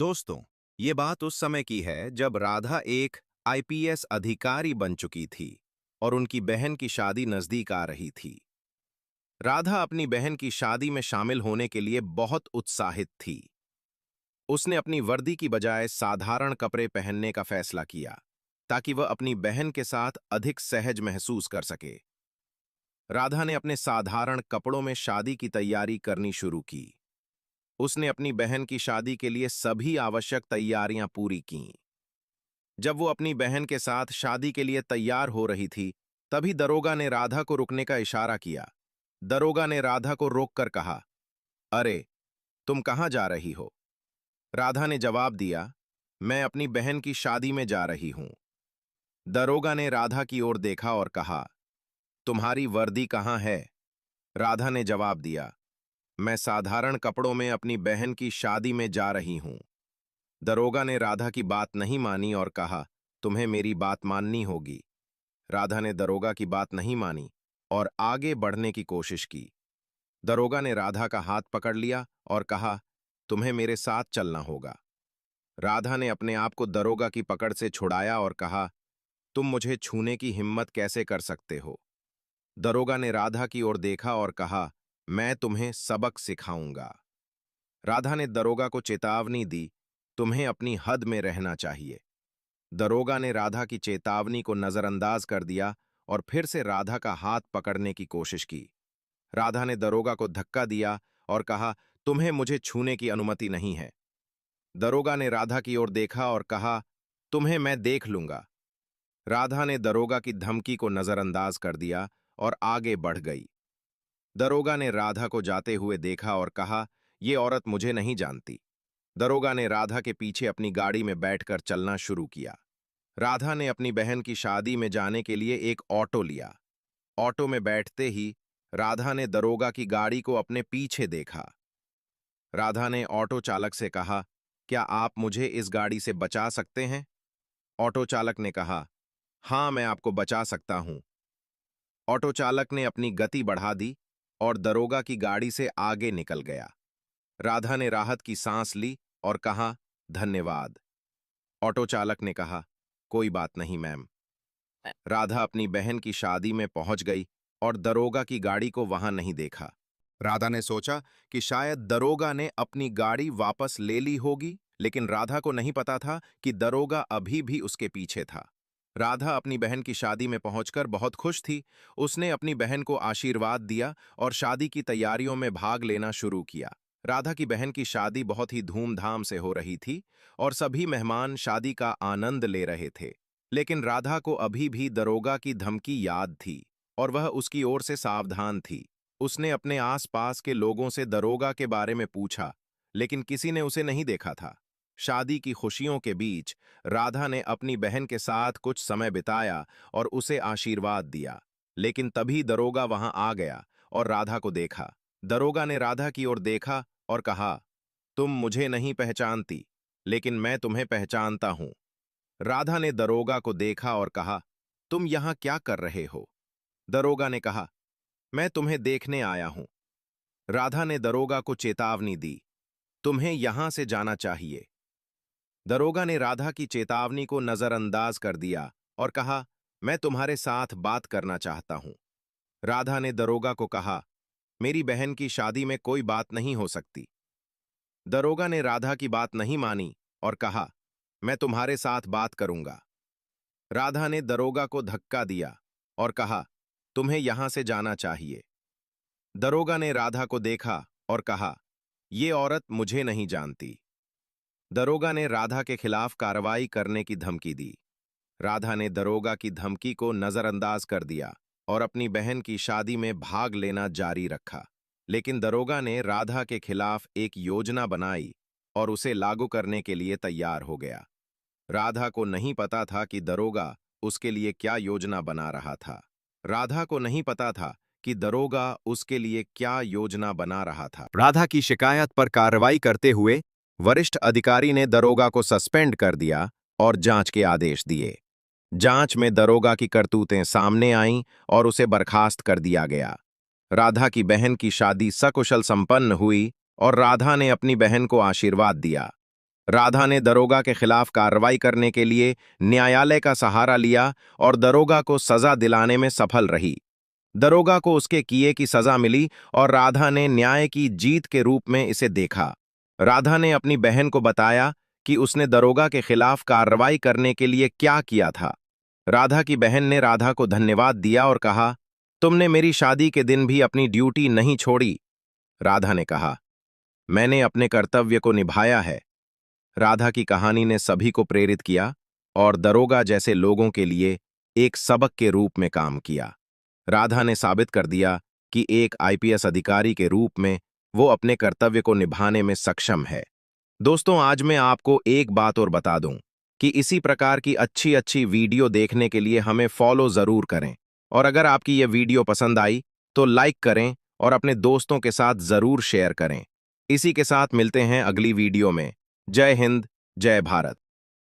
दोस्तों, ये बात उस समय की है जब राधा एक आईपीएस अधिकारी बन चुकी थी और उनकी बहन की शादी नजदीक आ रही थी। राधा अपनी बहन की शादी में शामिल होने के लिए बहुत उत्साहित थी। उसने अपनी वर्दी की बजाय साधारण कपड़े पहनने का फैसला किया, ताकि वह अपनी बहन के साथ अधिक सहज महसूस कर सके। राधा ने अपने साधारण कपड़ों में शादी की तैयारी करनी शुरू की। उसने अपनी बहन की शादी के लिए सभी आवश्यक तैयारियां पूरी कीं। जब वो अपनी बहन के साथ शादी के लिए तैयार हो रही थी, तभी दरोगा ने राधा को रुकने का इशारा किया। दरोगा ने राधा को रोककर कहा, अरे, तुम कहाँ जा रही हो? राधा ने जवाब दिया, मैं अपनी बहन की शादी में जा रही हूं। दरोगा ने राधा की ओर देखा और कहा, तुम्हारी वर्दी कहाँ है? राधा ने जवाब दिया, मैं साधारण कपड़ों में अपनी बहन की शादी में जा रही हूं। दरोगा ने राधा की बात नहीं मानी और कहा, तुम्हें मेरी बात माननी होगी। राधा ने दरोगा की बात नहीं मानी और आगे बढ़ने की कोशिश की। दरोगा ने राधा का हाथ पकड़ लिया और कहा, तुम्हें मेरे साथ चलना होगा। राधा ने अपने आप को दरोगा की पकड़ से छुड़ाया और कहा, तुम मुझे छूने की हिम्मत कैसे कर सकते हो? दरोगा ने राधा की ओर देखा और कहा, मैं तुम्हें सबक सिखाऊंगा। राधा ने दरोगा को चेतावनी दी, तुम्हें अपनी हद में रहना चाहिए। दरोगा ने राधा की चेतावनी को नजरअंदाज कर दिया और फिर से राधा का हाथ पकड़ने की कोशिश की। राधा ने दरोगा को धक्का दिया और कहा, तुम्हें मुझे छूने की अनुमति नहीं है। दरोगा ने राधा की ओर देखा और कहा, तुम्हें मैं देख लूंगा। राधा ने दरोगा की धमकी को नजरअंदाज कर दिया और आगे बढ़ गई। दरोगा ने राधा को जाते हुए देखा और कहा, ये औरत मुझे नहीं जानती। दरोगा ने राधा के पीछे अपनी गाड़ी में बैठकर चलना शुरू किया। राधा ने अपनी बहन की शादी में जाने के लिए एक ऑटो लिया। ऑटो में बैठते ही राधा ने दरोगा की गाड़ी को अपने पीछे देखा। राधा ने ऑटो चालक से कहा, क्या आप मुझे इस गाड़ी से बचा सकते हैं? ऑटो चालक ने कहा, हाँ, मैं आपको बचा सकता हूं। ऑटो चालक ने अपनी गति बढ़ा दी और दरोगा की गाड़ी से आगे निकल गया। राधा ने राहत की सांस ली और कहा, धन्यवाद। ऑटो चालक ने कहा, कोई बात नहीं मैम। राधा अपनी बहन की शादी में पहुंच गई और दरोगा की गाड़ी को वहां नहीं देखा। राधा ने सोचा कि शायद दरोगा ने अपनी गाड़ी वापस ले ली होगी, लेकिन राधा को नहीं पता था कि दरोगा अभी भी उसके पीछे था। राधा अपनी बहन की शादी में पहुंचकर बहुत खुश थी। उसने अपनी बहन को आशीर्वाद दिया और शादी की तैयारियों में भाग लेना शुरू किया। राधा की बहन की शादी बहुत ही धूमधाम से हो रही थी और सभी मेहमान शादी का आनंद ले रहे थे। लेकिन राधा को अभी भी दरोगा की धमकी याद थी और वह उसकी ओर से सावधान थी। उसने अपने आसपास के लोगों से दरोगा के बारे में पूछा, लेकिन किसी ने उसे नहीं देखा था। शादी की खुशियों के बीच राधा ने अपनी बहन के साथ कुछ समय बिताया और उसे आशीर्वाद दिया। लेकिन तभी दरोगा वहां आ गया और राधा को देखा। दरोगा ने राधा की ओर देखा और कहा, तुम मुझे नहीं पहचानती, लेकिन मैं तुम्हें पहचानता हूं। राधा ने दरोगा को देखा और कहा, तुम यहां क्या कर रहे हो? दरोगा ने कहा, मैं तुम्हें देखने आया हूं। राधा ने दरोगा को चेतावनी दी, तुम्हें यहां से जाना चाहिए। दरोगा ने राधा की चेतावनी को नजरअंदाज कर दिया और कहा, मैं तुम्हारे साथ बात करना चाहता हूं। राधा ने दरोगा को कहा, मेरी बहन की शादी में कोई बात नहीं हो सकती। दरोगा ने राधा की बात नहीं मानी और कहा, मैं तुम्हारे साथ बात करूंगा। राधा ने दरोगा को धक्का दिया और कहा, तुम्हें यहां से जाना चाहिए। दरोगा ने राधा को देखा और कहा, ये औरत मुझे नहीं जानती। दरोगा ने राधा के खिलाफ कार्रवाई करने की धमकी दी। राधा ने दरोगा की धमकी को नजरअंदाज कर दिया और अपनी बहन की शादी में भाग लेना जारी रखा। लेकिन दरोगा ने राधा के खिलाफ एक योजना बनाई और उसे लागू करने के लिए तैयार हो गया। राधा को नहीं पता था कि दरोगा उसके लिए क्या योजना बना रहा था। राधा को नहीं पता था कि दरोगा उसके लिए क्या योजना बना रहा था। राधा की शिकायत पर कार्रवाई करते हुए वरिष्ठ अधिकारी ने दरोगा को सस्पेंड कर दिया और जांच के आदेश दिए। जांच में दरोगा की करतूतें सामने आईं और उसे बर्खास्त कर दिया गया। राधा की बहन की शादी सकुशल संपन्न हुई और राधा ने अपनी बहन को आशीर्वाद दिया। राधा ने दरोगा के खिलाफ कार्रवाई करने के लिए न्यायालय का सहारा लिया और दरोगा को सजा दिलाने में सफल रही। दरोगा को उसके किए की सजा मिली और राधा ने न्याय की जीत के रूप में इसे देखा। राधा ने अपनी बहन को बताया कि उसने दरोगा के खिलाफ कार्रवाई करने के लिए क्या किया था। राधा की बहन ने राधा को धन्यवाद दिया और कहा, तुमने मेरी शादी के दिन भी अपनी ड्यूटी नहीं छोड़ी। राधा ने कहा, मैंने अपने कर्तव्य को निभाया है। राधा की कहानी ने सभी को प्रेरित किया और दरोगा जैसे लोगों के लिए एक सबक के रूप में काम किया। राधा ने साबित कर दिया कि एक आईपीएस अधिकारी के रूप में वो अपने कर्तव्य को निभाने में सक्षम है। दोस्तों, आज मैं आपको एक बात और बता दूं कि इसी प्रकार की अच्छी अच्छी वीडियो देखने के लिए हमें फॉलो जरूर करें। और अगर आपकी ये वीडियो पसंद आई तो लाइक करें और अपने दोस्तों के साथ जरूर शेयर करें। इसी के साथ मिलते हैं अगली वीडियो में। जय हिंद, जय भारत।